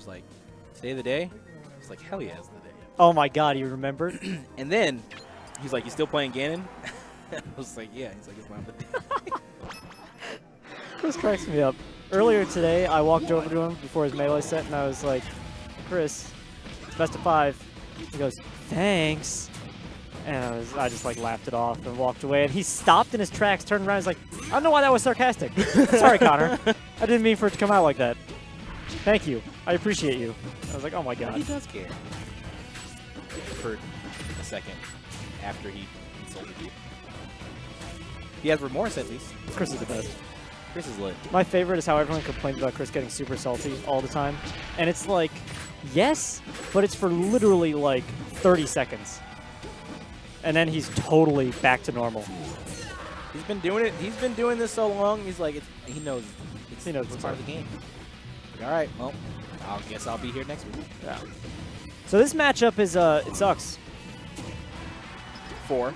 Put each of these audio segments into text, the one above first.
It's like, today the day? It's like, hell yeah, it's the day. Oh my god, you remembered? And then he's like, you still playing Ganon? I was like, yeah. He's like, it's not the day. Chris cracks me up. Earlier today, I walked over to him before his melee set, and I was like, Chris, it's best of 5. He goes, thanks. And I just like laughed it off and walked away. And he stopped in his tracks, turned around, and was like, I don't know why that was sarcastic. Sorry, Connor. I didn't mean for it to come out like that. Thank you. I appreciate you. I was like, oh my god. He does care. For a second after he insulted you. He has remorse at least. Chris is the best. Chris is lit. My favorite is how everyone complains about Chris getting super salty all the time. And it's like, yes, but it's for literally like 30 seconds. And then he's totally back to normal. He's been doing it. He's been doing this so long. He's like, he knows. It's part of the game. Like, all right, well, I guess I'll be here next week. Yeah. So this matchup is it sucks. 4.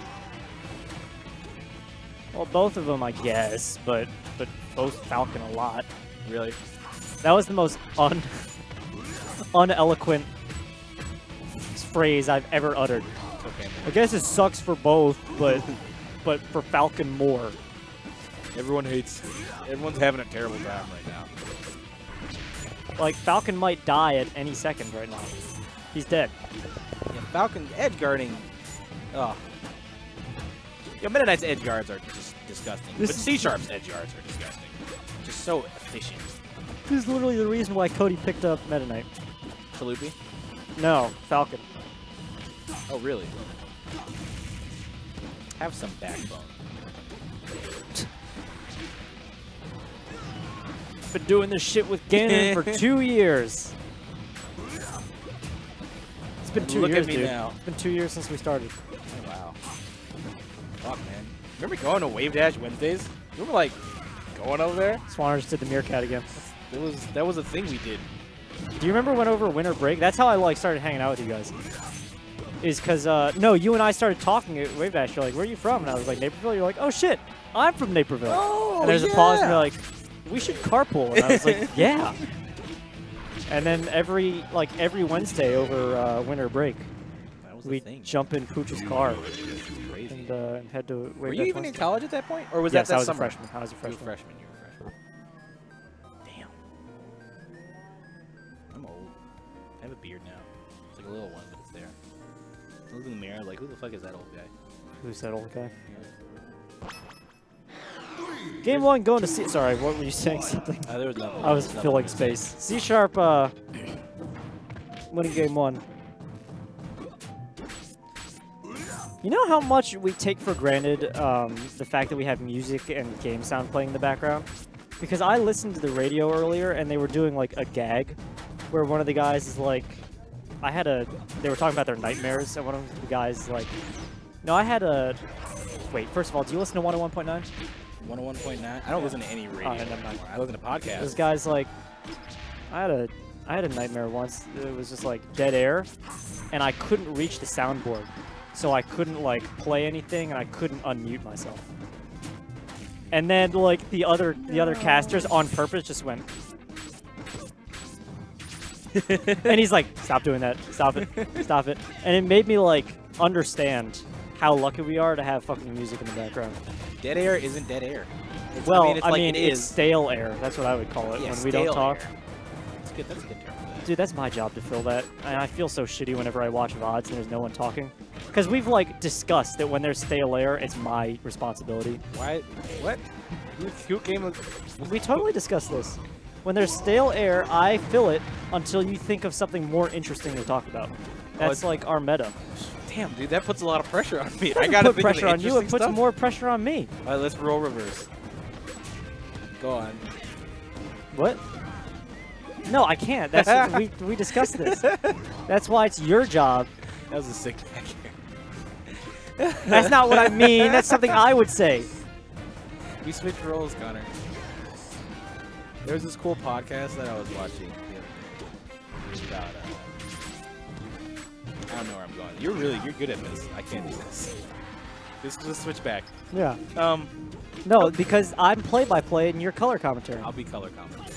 Well, both of them, I guess, but both Falcon a lot. Really? That was the most uneloquent phrase I've ever uttered. Okay. I guess it sucks for both, but for Falcon more. Everyone's having a terrible time right now. Like, Falcon might die at any second right now. He's dead. Yeah, Falcon edge guarding. Oh. Yeah, Meta Knight's edge guards are just disgusting. But C-Sharp's edge guards are disgusting. Just so efficient. This is literally the reason why Cody picked up Meta Knight. Chaloopy? No, Falcon. Oh, really? Have some backbone. Been doing this shit with Ganon for 2 years. It's been 2 years, dude. Now. It's been 2 years since we started. Oh, wow. Fuck, man. Remember going to Wave Dash Wednesdays? Remember, like, going over there? Swanner just did the Meerkat again. That was a thing we did. Do you remember when over winter break? That's how I like started hanging out with you guys. Is because, no, you and I started talking at Wave Dash. You're like, where are you from? And I was like, Naperville. You're like, oh, shit, I'm from Naperville. Oh, and there's a pause, and you're like, we should carpool. And I was like, yeah. And then every Wednesday over winter break, we jump in Pooch's car and head to Wave Dash. Were you even in college at that point? Or was yes, that I was summer? a freshman. I was a freshman. You were a freshman. Damn. I'm old. I have a beard now. It's like a little one, but it's there. I look in the mirror like, who the fuck is that old guy? Who's that old guy? Yeah. Game 1 going to C. Sorry, what were you saying? Something. There was nothing. I was filling space. C-Sharp winning game 1. You know how much we take for granted the fact that we have music and game sound playing in the background? Because I listened to the radio earlier and they were doing like a gag where one of the guys is like, they were talking about their nightmares and one of the guys is like, no, wait, first of all, do you listen to 101.9? 101.9? I don't listen to any radio anymore. I listen to podcasts. This guy's like, I had a nightmare once. It was just like dead air, and I couldn't reach the soundboard, so I couldn't like play anything, and I couldn't unmute myself. And then like the other casters on purpose just went, and he's like, stop doing that, stop it, stop it. And it made me like understand how lucky we are to have fucking music in the background. Dead air isn't dead air. Well, I mean, it's stale air. That's what I would call it when we don't talk. That's good. That's a good term for that. Dude, that's my job to fill that. And I feel so shitty whenever I watch VODs and there's no one talking. Because we've, like, discussed that when there's stale air, it's my responsibility. Why? What? Who came with... We totally discussed this. When there's stale air, I fill it until you think of something more interesting to talk about. That's, like, our meta. Damn, dude, that puts a lot of pressure on me. I gotta put pressure on you. It puts more pressure on me. All right, let's roll reverse. Go on. What? No, I can't. That's we discussed this. That's why it's your job. That was a sick back here. That's not what I mean. That's something I would say. We switched roles, Connor. There was this cool podcast that I was watching. It was about I don't know where I'm going. You're good at this. I can't do this. Just switch back. Yeah. No, because I'm play-by-play and you're color commentary. I'll be color commentary.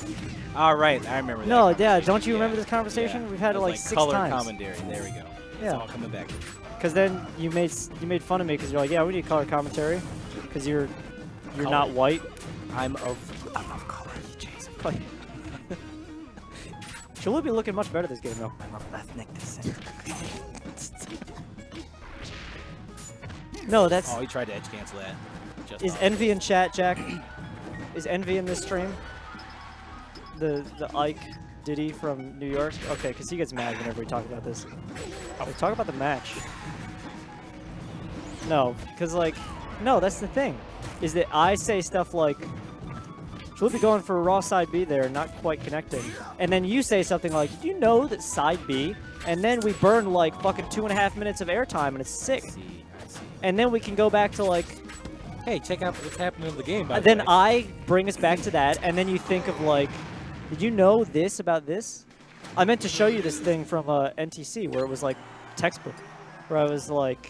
All right, I remember that. No, yeah, don't you remember this conversation? Yeah. We've had it like 6 color times. commentary. There we go. It's all coming back. Because then you made fun of me because you're like, yeah, we need color commentary because you're not white. I'm of color. Jeez. Chaloopy looking much better this game though. I'm of ethnic descent. No, that's. Oh, he tried to edge cancel that. Is Envy in chat, Jack? Is Envy in this stream? The Ike Diddy from New York? Okay, because he gets mad whenever we talk about this. Oh, talk about the match. No, because like, no, that's the thing. Is that I say stuff like, Chaloopy going for a raw side B there, not quite connecting. And then you say something like, did you know that side B? And then we burn like fucking 2.5 minutes of airtime and it's sick. I see. And then we can go back to like, hey, check out what's happening in the game. By then the way. I bring us back to that, and then you think of like, did you know this about this? I meant to show you this thing from NTC where it was like textbook, where I was like,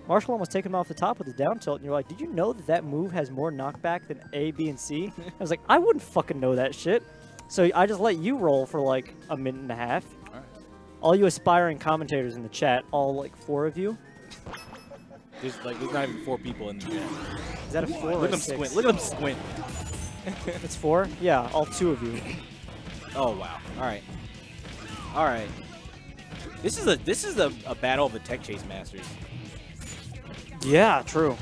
Marshall almost taking him off the top with his down tilt, and you're like, did you know that that move has more knockback than A, B, and C? I was like, I wouldn't fucking know that shit. So I just let you roll for like a minute and a half. All right. All you aspiring commentators in the chat, all like 4 of you. There's not even 4 people in the chat. Is that a 4 or Look a at 6? them squint. Look at them squint. It's 4? Yeah, all 2 of you. Oh wow. All right. All right. This is a battle of the tech chase masters. Yeah, true.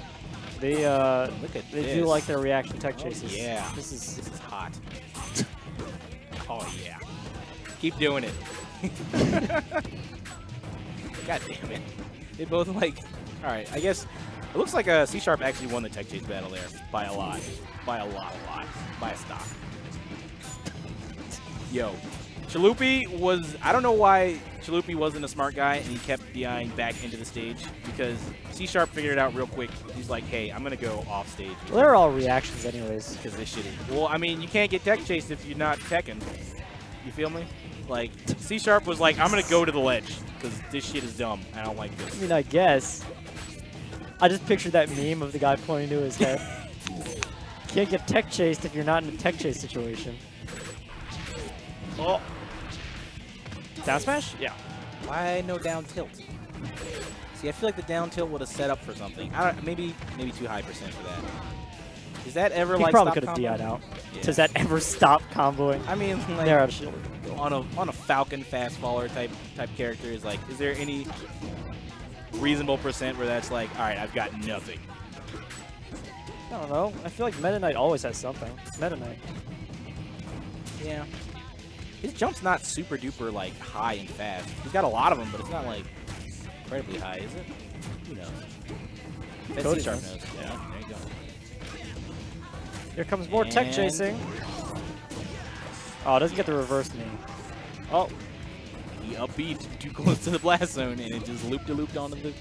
They Look at they this. do like their reaction tech chases. Yeah. This is hot. Oh yeah. Keep doing it. God damn it. They both like. All right. I guess it looks like C# actually won the tech chase battle there by a lot. By a lot. By a stock. Yo. Chaloopy was, I don't know why Chaloopy wasn't a smart guy and he kept being back into the stage because C# figured it out real quick. He's like, hey, I'm going to go off stage. well, they're all reactions anyways. Because this shit is, well, I mean, you can't get tech chased if you're not teching. You feel me? Like, C# was like, I'm going to go to the ledge because this shit is dumb. I don't like this. I mean, I guess. I just pictured that meme of the guy pointing to his head. Can't get tech chased if you're not in a tech chase situation. Oh. Down smash? Yeah. Why no down tilt? See, I feel like the down tilt would have set up for something. I don't, maybe too high percent for that. Is that ever He like probably stop could have comboing? DI'd out. Yeah. Does that ever stop comboing? I mean, like They're out of shit. on a Falcon fast faller type character is like, is there any reasonable percent where that's like, all right, I've got nothing? I don't know. I feel like Meta Knight always has something. Meta Knight. Yeah. His jump's not super duper like high and fast. He's got a lot of them, but it's not like incredibly high, is it? Who knows? Cody C# knows. knows. Yeah, there you go. Here comes more tech And- chasing. Oh, it doesn't get the reverse knee. Oh, He upbeat too close to the blast zone, and it just loop-de-looped onto the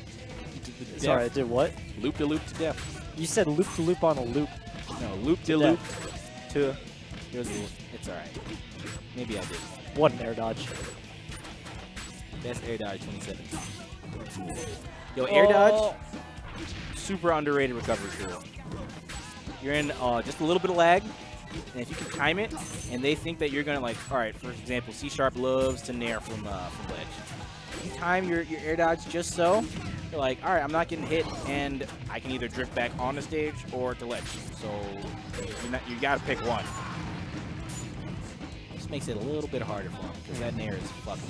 sorry, I death. did what? Loop-de-loop to death. You said loop to loop on a loop. No, loop-de-loop to... It's alright. Maybe I did. What an air dodge. Best air dodge 2017. Yo, air dodge, super underrated recovery tool. You're in just a little bit of lag, and if you can time it, and they think that you're gonna like, all right, for example, C# loves to nair from ledge. If you time your air dodge just so, you're like, all right, I'm not getting hit, and I can either drift back on the stage or to ledge. So you gotta pick one. This makes it a little bit harder for him because that nair is fucking.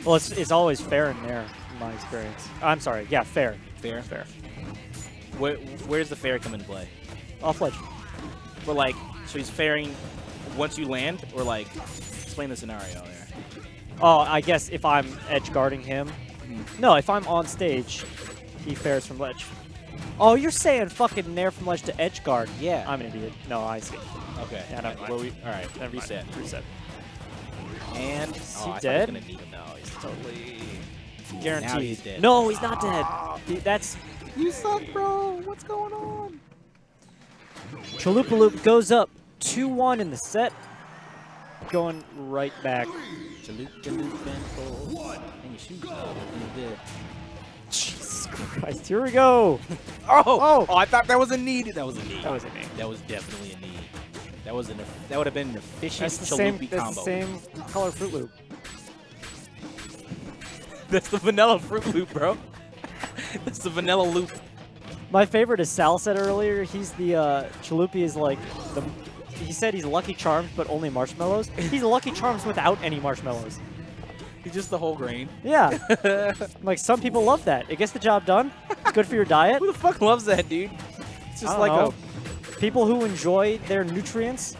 Well, it's always fair in there, in my experience. I'm sorry. Yeah, fair. Fair. Fair. Where's the fair come into play? Off ledge. But like, so he's fairing once you land, or like, explain the scenario there. Oh, I guess if I'm edge guarding him. No, if I'm on stage, he fairs from ledge. Oh, you're saying fucking nair from ledge to edge guard. Yeah. I'm an idiot. No, I see. Okay. Yeah, never mind. Well, all right. Never Reset. mind. Reset. And Is oh, he I thought dead? I was gonna need him. No, he's totally Guaranteed. Now he's dead. No, he's not dead. That's You suck, bro. What's going on? Chaloopaloop goes up 2-1 in the set. Going right back. Hang your shoes up. Jesus Christ, here we go. Oh, I thought that was a knee. That was a knee. That was a knee. That was definitely a knee. That was that would have been an efficient That's the same. Chaloopy That's combo. the same color Fruit Loop. That's the vanilla Fruit Loop, bro. That's the vanilla loop. My favorite is Sal said earlier. He's the Chaloopy is like the. He said he's Lucky Charms, but only marshmallows. He's Lucky Charms without any marshmallows. He's just the whole grain. Yeah. Like, some people love that. It gets the job done. It's good for your diet. Who the fuck loves that, dude? It's just like a... People who enjoy their nutrients.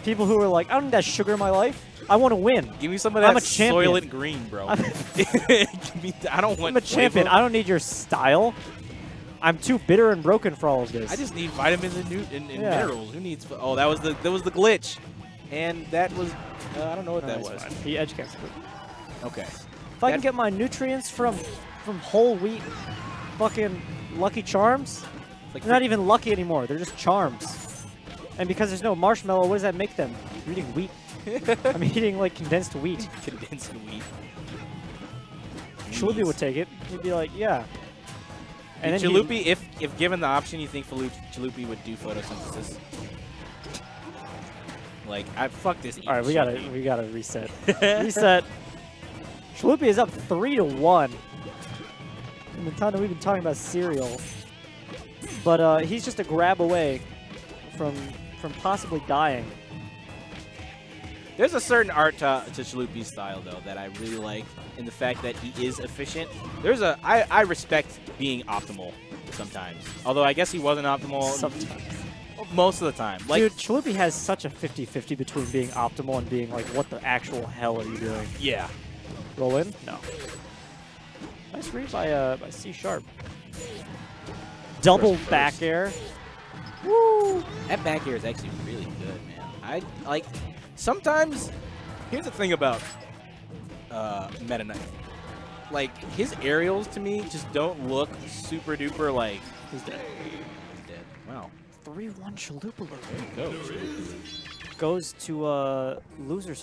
People who are like, I don't need that sugar in my life. I want to win. Give me some of that I'm a champion. Soylent Green, bro. I don't want I'm a champion. I don't need your style. I'm too bitter and broken for all of this. I just need vitamins and minerals. Who needs? Oh, that was the glitch, and that was I don't know what that was. Fine. He edge cancelled. Okay. If I can get my nutrients from whole wheat, fucking Lucky Charms, Like they're not even lucky anymore. They're just charms. And because there's no marshmallow, what does that make them? You're eating wheat. I'm eating like condensed wheat. Condensed wheat. Chaloopy would take it. He'd be like, yeah. And then Chaloopy, if given the option, you think Chaloopy would do photosynthesis? Like, fuck this. All right, we gotta reset. Reset. Chaloopy is up 3-1. In the time that we've been talking about cereal, but he's just a grab away from possibly dying. There's a certain art to Chaloopy's style, though, that I really like, in the fact that he is efficient. I respect being optimal sometimes. Although I guess he wasn't optimal sometimes. Most of the time. Like, dude, Chaloopy has such a 50-50 between being optimal and being like, what the actual hell are you doing? Yeah. Roll in? No. Nice read by C Sharp. Double back air. Woo! That back air is actually really good, man. I like. Sometimes, here's the thing about Meta Knight. Like, his aerials to me just don't look super duper like. He's dead. He's dead. Wow. 3-1 Chaloopy. There you go. Goes to loser's